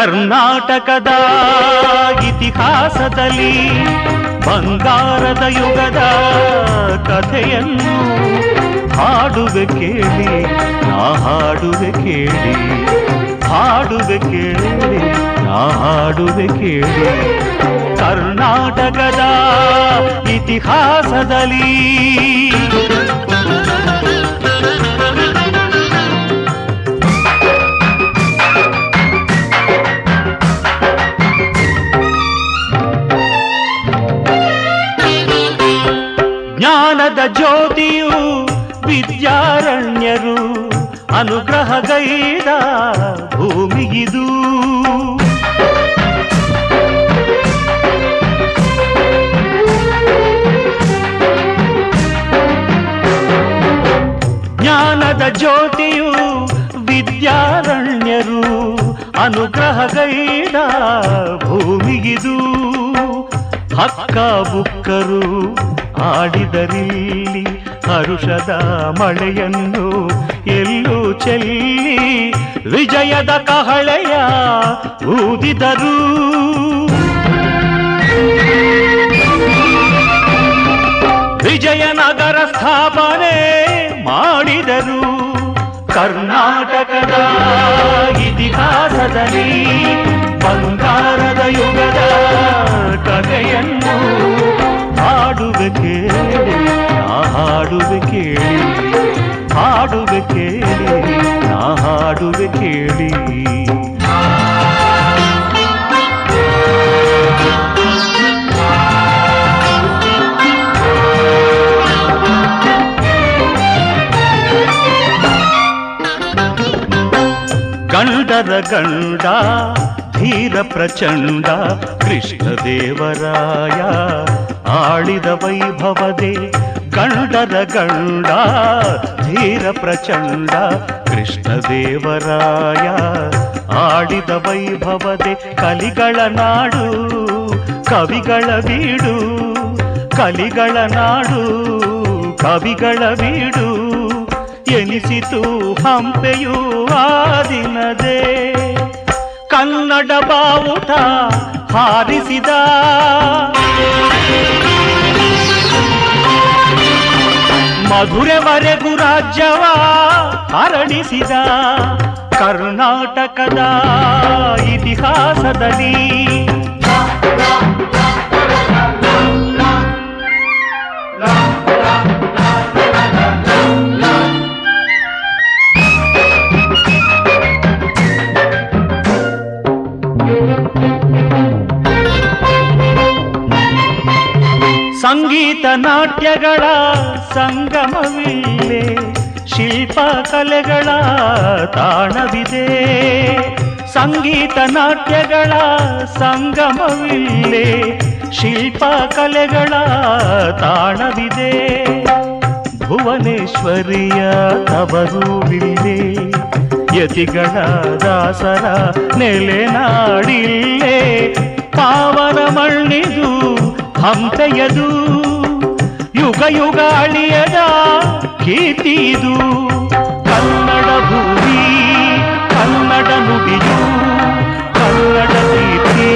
ಕರ್ನಾಟಕದ ಇತಿಹಾಸದಲ್ಲಿ ಬಂಗಾರದ ಯುಗದ ಕಥೆಯನ್ನು ಹಾಡುವೆ ಕೇಳಿ, ನಾ ಹಾಡುವೆ ಕೇಳಿ, ಹಾಡುವೆ ಕೇಳಿ, ನಾ ಹಾಡುವೆ ಕೇಳಿ. ಕರ್ನಾಟಕದ ಇತಿಹಾಸದಲ್ಲಿ ಜ್ಞಾನದ ಜ್ಯೋತಿಯು ವಿದ್ಯಾರಣ್ಯರು ಅನುಗ್ರಹಗೈದ ಭೂಮಿಗಿದು. ಜ್ಞಾನದ ಜ್ಯೋತಿಯು ವಿದ್ಯಾರಣ್ಯರು ಅನುಗ್ರಹಗೈದ ಭೂಮಿಗಿದು. ಹಕ್ಕ ಬುಕ್ಕರು ಆಡಿದರಿಲ್ಲಿ ಹರುಷದ ಮಳೆಯನ್ನು ಎಲ್ಲೂ ಚೆಲ್ಲಿ ವಿಜಯದ ಕಹಳೆಯ ಊದಿದರು. ವಿಜಯನಗರ ಸ್ಥಾಪನೆ ಮಾಡಿದರು. ಕರ್ನಾಟಕದ ಇತಿಹಾಸದಲ್ಲಿ ಬಂಗಾರದ ಯುಗದ ಕಥೆಯನ್ನು ಹಾಡುವೆ ಕೇಳಿ, ನಾ ಹಾಡುವೆ ಕೇಳಿ, ಹಾಡುವೆ ಕೇಳಿ, ನಾ ಹಾಡುವೆ ಕೇಳಿ. ಗಂಡರ ಗಂಡ ಧೀರ ಪ್ರಚಂಡ ಕೃಷ್ಣದೇವರಾಯ ಆಳಿದ ವೈಭವದೆ. ಗಂಡರ ಗಂಡ ಧೀರ ಪ್ರಚಂಡ ಕೃಷ್ಣದೇವರಾಯ ಆಳಿದ ವೈಭವದೆ. ಕಲಿಗಳ ನಾಡು ಕವಿಗಳ ಬೀಡು, ಕಲಿಗಳ ನಾಡು ಕವಿಗಳ ಬೀಡು ಎನಿಸಿತು ಹಂಪೆಯು ಆ ದಿನದೇ. ಕನ್ನಡ ಬಾವುಟ ಹಾರಿಸಿದ ಮಧುರೆವರೆಗೂ ರಾಜ್ಯವ ಹರಡಿಸಿದ. ಕರ್ನಾಟಕದ ಇತಿಹಾಸದಲ್ಲಿ ಸಂಗೀತ ನಾಟ್ಯಗಳ ಸಂಗಮವಿಲ್ಲೇ, ಶಿಲ್ಪ ಕಲೆಗಳ ತಾಣವಿದೆ. ಸಂಗೀತ ನಾಟ್ಯಗಳ ಸಂಗಮವಿಲ್ಲೇ, ಶಿಲ್ಪ ಕಲೆಗಳ ತಾಣವಿದೆ. ಭುವನೇಶ್ವರಿಯ ತವರುವಿಲ್ಲೇ, ಯತಿಗಳ ದಾಸರ ನೆಲೆನಾಡಿಲ್ಲೇ. ಪಾವನ ಮಣ್ಣಿದು ಹಂಪೆಯದು, ಯುಗ ಯುಗ ಅಳಿಯದ ಕೀರ್ತಿದು. ಕನ್ನಡ ಭೂಮಿ ಕನ್ನಡ ನುಡಿಯು ಕನ್ನಡ ಕೀರ್ತಿ